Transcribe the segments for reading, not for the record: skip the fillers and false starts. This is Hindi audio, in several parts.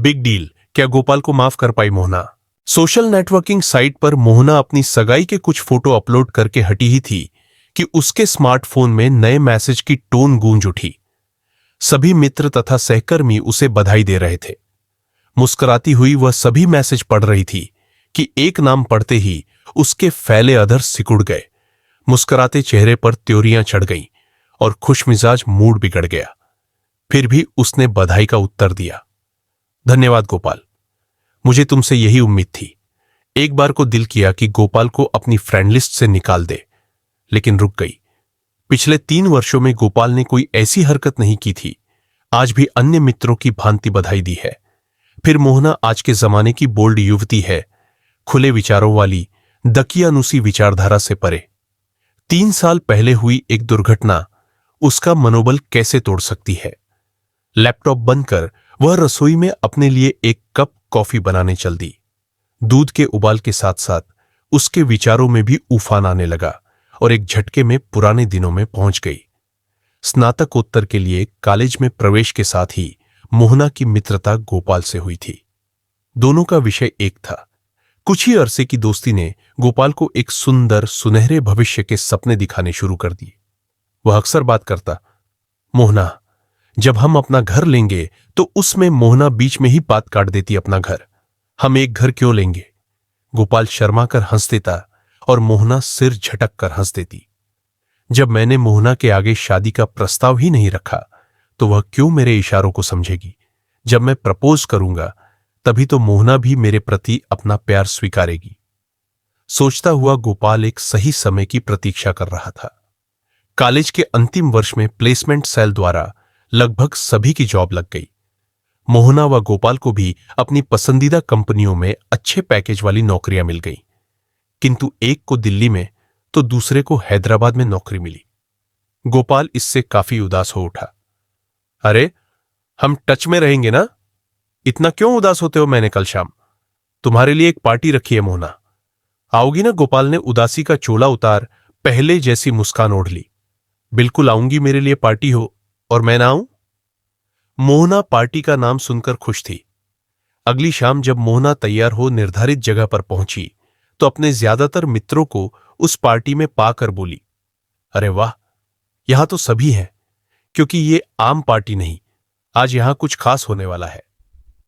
बिग डील, क्या गोपाल को माफ कर पाई मोहना? सोशल नेटवर्किंग साइट पर मोहना अपनी सगाई के कुछ फोटो अपलोड करके हटी ही थी कि उसके स्मार्टफोन में नए मैसेज की टोन गूंज उठी। सभी मित्र तथा सहकर्मी उसे बधाई दे रहे थे। मुस्कुराती हुई वह सभी मैसेज पढ़ रही थी कि एक नाम पढ़ते ही उसके फैले अधर सिकुड़ गए। मुस्कुराते चेहरे पर त्योरियां चढ़ गईं और खुशमिजाज मूड बिगड़ गया। फिर भी उसने बधाई का उत्तर दिया, धन्यवाद गोपाल, मुझे तुमसे यही उम्मीद थी। एक बार को दिल किया कि गोपाल को अपनी फ्रेंड लिस्ट से निकाल दे, लेकिन रुक गई। पिछले 3 वर्षों में गोपाल ने कोई ऐसी हरकत नहीं की थी। आज भी अन्य मित्रों की भांति बधाई दी है। फिर मोहना आज के जमाने की बोल्ड युवती है, खुले विचारों वाली, दकियानुसी विचारधारा से परे। 3 साल पहले हुई एक दुर्घटना उसका मनोबल कैसे तोड़ सकती है? लैपटॉप बंद कर वह रसोई में अपने लिए एक कप कॉफी बनाने चल दी। दूध के उबाल के साथ साथ उसके विचारों में भी उफान आने लगा और एक झटके में पुराने दिनों में पहुंच गई। स्नातकोत्तर के लिए कॉलेज में प्रवेश के साथ ही मोहना की मित्रता गोपाल से हुई थी। दोनों का विषय एक था। कुछ ही अरसे की दोस्ती ने गोपाल को एक सुंदर सुनहरे भविष्य के सपने दिखाने शुरू कर दिए। वह अक्सर बात करता, मोहना, जब हम अपना घर लेंगे तो उसमें मोहना बीच में ही बात काट देती, अपना घर, हम एक घर क्यों लेंगे? गोपाल शर्मा कर हंस देता और मोहना सिर झटक कर हंस देती। जब मैंने मोहना के आगे शादी का प्रस्ताव ही नहीं रखा तो वह क्यों मेरे इशारों को समझेगी? जब मैं प्रपोज करूंगा तभी तो मोहना भी मेरे प्रति अपना प्यार स्वीकारेगी। सोचता हुआ गोपाल एक सही समय की प्रतीक्षा कर रहा था। कॉलेज के अंतिम वर्ष में प्लेसमेंट सेल द्वारा लगभग सभी की जॉब लग गई। मोहना व गोपाल को भी अपनी पसंदीदा कंपनियों में अच्छे पैकेज वाली नौकरियां मिल गईं, किंतु एक को दिल्ली में तो दूसरे को हैदराबाद में नौकरी मिली। गोपाल इससे काफी उदास हो उठा। अरे, हम टच में रहेंगे ना? इतना क्यों उदास होते हो? मैंने कल शाम तुम्हारे लिए एक पार्टी रखी है मोहना, आओगी ना? गोपाल ने उदासी का चोला उतार पहले जैसी मुस्कान ओढ़ ली। बिल्कुल आऊंगी, मेरे लिए पार्टी हो और मैं ना आऊं? मोहना पार्टी का नाम सुनकर खुश थी। अगली शाम जब मोहना तैयार हो निर्धारित जगह पर पहुंची तो अपने ज्यादातर मित्रों को उस पार्टी में पाकर बोली, अरे वाह, यहां तो सभी हैं, क्योंकि ये आम पार्टी नहीं, आज यहां कुछ खास होने वाला है,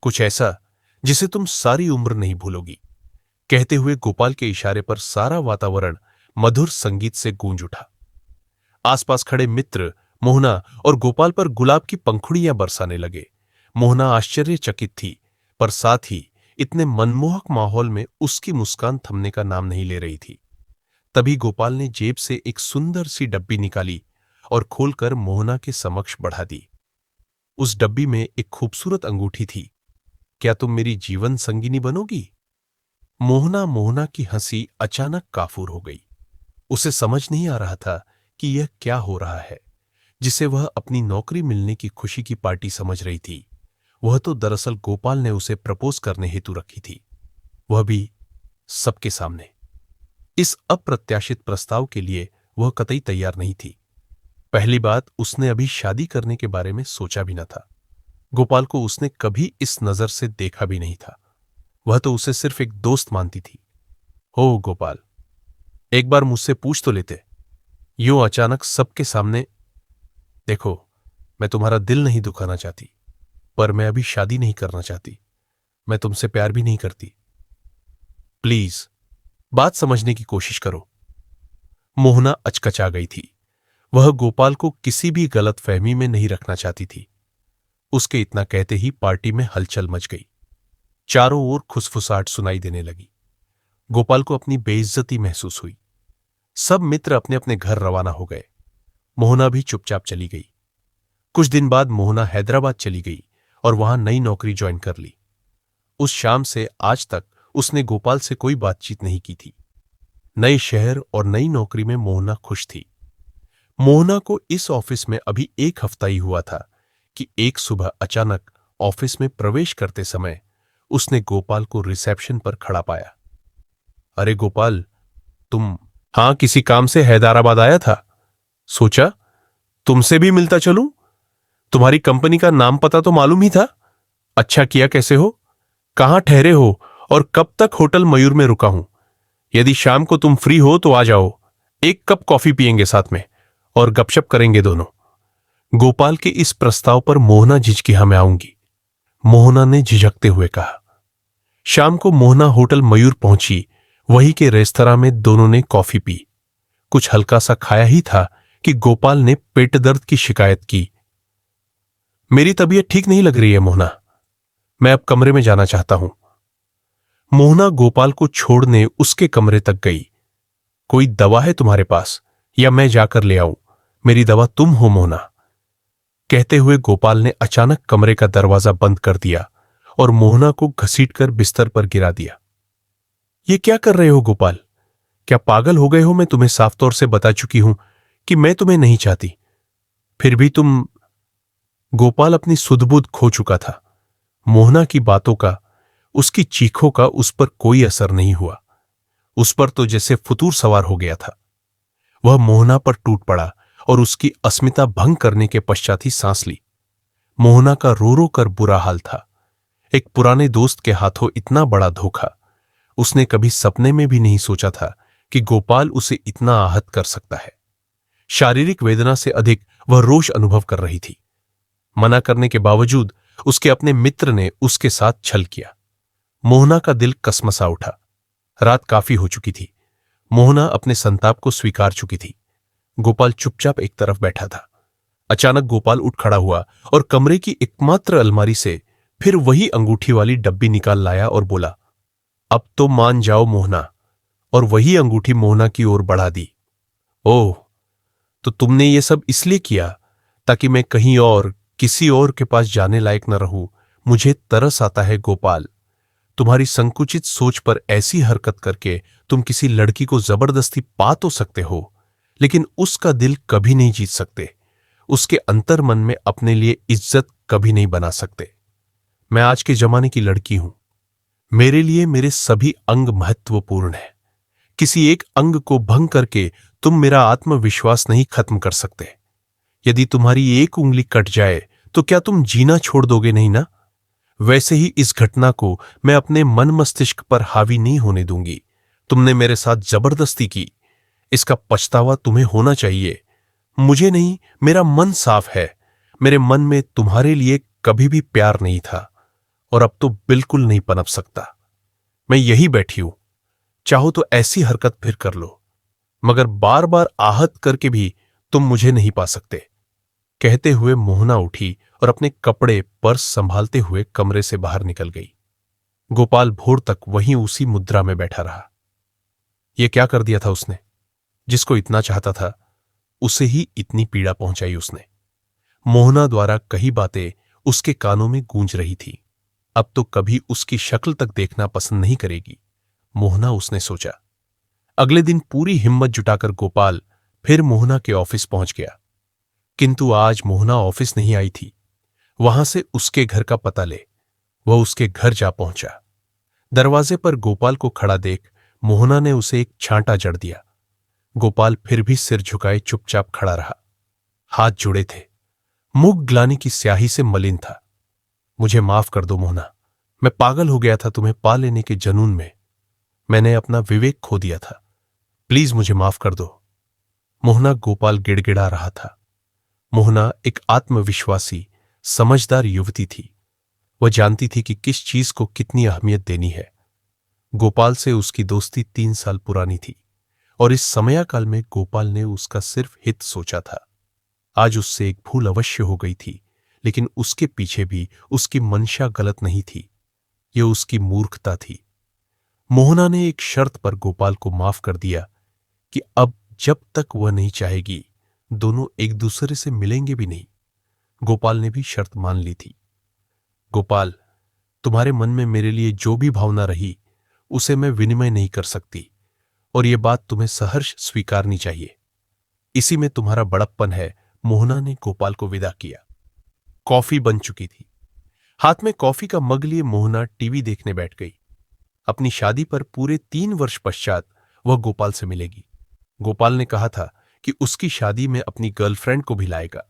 कुछ ऐसा जिसे तुम सारी उम्र नहीं भूलोगी। कहते हुए गोपाल के इशारे पर सारा वातावरण मधुर संगीत से गूंज उठा। आसपास खड़े मित्र मोहना और गोपाल पर गुलाब की पंखुड़ियां बरसाने लगे। मोहना आश्चर्यचकित थी, पर साथ ही इतने मनमोहक माहौल में उसकी मुस्कान थमने का नाम नहीं ले रही थी। तभी गोपाल ने जेब से एक सुंदर सी डब्बी निकाली और खोलकर मोहना के समक्ष बढ़ा दी। उस डब्बी में एक खूबसूरत अंगूठी थी। क्या तुम मेरी जीवन संगिनी बनोगी? मोहना की हंसी अचानक काफूर हो गई। उसे समझ नहीं आ रहा था कि यह क्या हो रहा है। जिसे वह अपनी नौकरी मिलने की खुशी की पार्टी समझ रही थी, वह तो दरअसल गोपाल ने उसे प्रपोज करने हेतु रखी थी, वह भी सबके सामने। इस अप्रत्याशित प्रस्ताव के लिए वह कतई तैयार नहीं थी। पहली बात, उसने अभी शादी करने के बारे में सोचा भी न था। गोपाल को उसने कभी इस नजर से देखा भी नहीं था। वह तो उसे सिर्फ एक दोस्त मानती थी। हो गोपाल, एक बार मुझसे पूछ तो लेते। यूं अचानक सबके सामने। देखो, मैं तुम्हारा दिल नहीं दुखाना चाहती, पर मैं अभी शादी नहीं करना चाहती। मैं तुमसे प्यार भी नहीं करती। प्लीज बात समझने की कोशिश करो। मोहना अचकचा गई थी। वह गोपाल को किसी भी गलतफहमी में नहीं रखना चाहती थी। उसके इतना कहते ही पार्टी में हलचल मच गई। चारों ओर खुसफुसाहट सुनाई देने लगी। गोपाल को अपनी बेइज्जती महसूस हुई। सब मित्र अपने अपने घर रवाना हो गए। मोहना भी चुपचाप चली गई। कुछ दिन बाद मोहना हैदराबाद चली गई और वहां नई नौकरी ज्वाइन कर ली। उस शाम से आज तक उसने गोपाल से कोई बातचीत नहीं की थी। नए शहर और नई नौकरी में मोहना खुश थी। मोहना को इस ऑफिस में अभी 1 हफ्ता ही हुआ था कि एक सुबह अचानक ऑफिस में प्रवेश करते समय उसने गोपाल को रिसेप्शन पर खड़ा पाया। अरे गोपाल, तुम? हाँ, किसी काम से हैदराबाद आया था। सोचा तुमसे भी मिलता चलूं। तुम्हारी कंपनी का नाम पता तो मालूम ही था। अच्छा किया, कैसे हो, कहाँ ठहरे हो और कब तक होटल मयूर में रुका हूं? यदि शाम को तुम फ्री हो तो आ जाओ, एक कप कॉफी पियेंगे साथ में और गपशप करेंगे दोनों। गोपाल के इस प्रस्ताव पर मोहना झिझकी, मैं आऊंगी, मोहना ने झिझकते हुए कहा। शाम को मोहना होटल मयूर पहुंची। वहीं के रेस्तरां में दोनों ने कॉफी पी। कुछ हल्का सा खाया ही था कि गोपाल ने पेट दर्द की शिकायत की। मेरी तबीयत ठीक नहीं लग रही है मोहना, मैं अब कमरे में जाना चाहता हूं। मोहना गोपाल को छोड़ने उसके कमरे तक गई। कोई दवा है तुम्हारे पास या मैं जाकर ले आऊं? मेरी दवा तुम हो मोहना। कहते हुए गोपाल ने अचानक कमरे का दरवाजा बंद कर दिया और मोहना को घसीटकर बिस्तर पर गिरा दिया। ये क्या कर रहे हो गोपाल? क्या पागल हो गए हो? मैं तुम्हें साफ तौर से बता चुकी हूं कि मैं तुम्हें नहीं चाहती, फिर भी तुम। गोपाल अपनी सुध-बुध खो चुका था। मोहना की बातों का, उसकी चीखों का उस पर कोई असर नहीं हुआ। उस पर तो जैसे फुतूर सवार हो गया था। वह मोहना पर टूट पड़ा और उसकी अस्मिता भंग करने के पश्चात ही सांस ली। मोहना का रो रो कर बुरा हाल था। एक पुराने दोस्त के हाथों इतना बड़ा धोखा। उसने कभी सपने में भी नहीं सोचा था कि गोपाल उसे इतना आहत कर सकता है। शारीरिक वेदना से अधिक वह रोष अनुभव कर रही थी। मना करने के बावजूद उसके अपने मित्र ने उसके साथ छल किया। मोहना का दिल कसमसा उठा। रात काफी हो चुकी थी। मोहना अपने संताप को स्वीकार चुकी थी। गोपाल चुपचाप एक तरफ बैठा था। अचानक गोपाल उठ खड़ा हुआ और कमरे की एकमात्र अलमारी से फिर वही अंगूठी वाली डब्बी निकाल लाया और बोला, अब तो मान जाओ मोहना। और वही अंगूठी मोहना की ओर बढ़ा दी। ओह, तो तुमने ये सब इसलिए किया ताकि मैं कहीं और, किसी और के पास जाने लायक न रहूं। मुझे तरस आता है गोपाल, तुम्हारी संकुचित सोच पर ऐसी हरकत करके तुम किसी लड़की को जबरदस्ती पा तो सकते हो, लेकिन उसका दिल कभी नहीं जीत सकते। उसके अंतर मन में अपने लिए इज्जत कभी नहीं बना सकते। मैं आज के जमाने की लड़की हूं। मेरे लिए मेरे सभी अंग महत्वपूर्ण हैं। किसी एक अंग को भंग करके तुम मेरा आत्मविश्वास नहीं खत्म कर सकते। यदि तुम्हारी एक उंगली कट जाए तो क्या तुम जीना छोड़ दोगे? नहीं ना? वैसे ही इस घटना को मैं अपने मन मस्तिष्क पर हावी नहीं होने दूंगी। तुमने मेरे साथ जबरदस्ती की, इसका पछतावा तुम्हें होना चाहिए। मुझे नहीं, मेरा मन साफ है। मेरे मन में तुम्हारे लिए कभी भी प्यार नहीं था और अब तो बिल्कुल नहीं पनप सकता। मैं यही बैठी हूं, चाहो तो ऐसी हरकत फिर कर लो, मगर बार बार आहत करके भी तुम मुझे नहीं पा सकते। कहते हुए मोहना उठी और अपने कपड़े पर्स संभालते हुए कमरे से बाहर निकल गई। गोपाल भोर तक वहीं उसी मुद्रा में बैठा रहा। यह क्या कर दिया था उसने? जिसको इतना चाहता था उसे ही इतनी पीड़ा पहुंचाई उसने। मोहना द्वारा कही बातें उसके कानों में गूंज रही थी। अब तो कभी उसकी शक्ल तक देखना पसंद नहीं करेगी, मोहना उसने सोचा। अगले दिन पूरी हिम्मत जुटाकर गोपाल फिर मोहना के ऑफिस पहुंच गया। किंतु आज मोहना ऑफिस नहीं आई थी। वहां से उसके घर का पता ले वह उसके घर जा पहुंचा। दरवाजे पर गोपाल को खड़ा देख मोहना ने उसे एक छांटा जड़ दिया। गोपाल फिर भी सिर झुकाए चुपचाप खड़ा रहा। हाथ जुड़े थे, मुख ग्लानि की स्याही से मलिन था। मुझे माफ कर दो मोहना, मैं पागल हो गया था तुम्हें पा लेने के जुनून में। मैंने अपना विवेक खो दिया था, प्लीज मुझे माफ कर दो। मोहना गोपाल गिड़गिड़ा रहा था। मोहना एक आत्मविश्वासी, समझदार युवती थी। वह जानती थी कि किस चीज को कितनी अहमियत देनी है। गोपाल से उसकी दोस्ती 3 साल पुरानी थी और इस समयाकाल में गोपाल ने उसका सिर्फ हित सोचा था। आज उससे एक भूल अवश्य हो गई थी, लेकिन उसके पीछे भी उसकी मंशा गलत नहीं थी। यह उसकी मूर्खता थी। मोहना ने एक शर्त पर गोपाल को माफ कर दिया कि अब जब तक वह नहीं चाहेगी दोनों एक दूसरे से मिलेंगे भी नहीं। गोपाल ने भी शर्त मान ली थी। गोपाल, तुम्हारे मन में मेरे लिए जो भी भावना रही उसे मैं विनिमय नहीं कर सकती और यह बात तुम्हें सहर्ष स्वीकारनी चाहिए। इसी में तुम्हारा बड़प्पन है। मोहना ने गोपाल को विदा किया। कॉफी बन चुकी थी। हाथ में कॉफी का मग लिए मोहना टीवी देखने बैठ गई। अपनी शादी पर पूरे 3 वर्ष पश्चात वह गोपाल से मिलेगी। गोपाल ने कहा था कि उसकी शादी में अपनी गर्लफ्रेंड को भी लाएगा।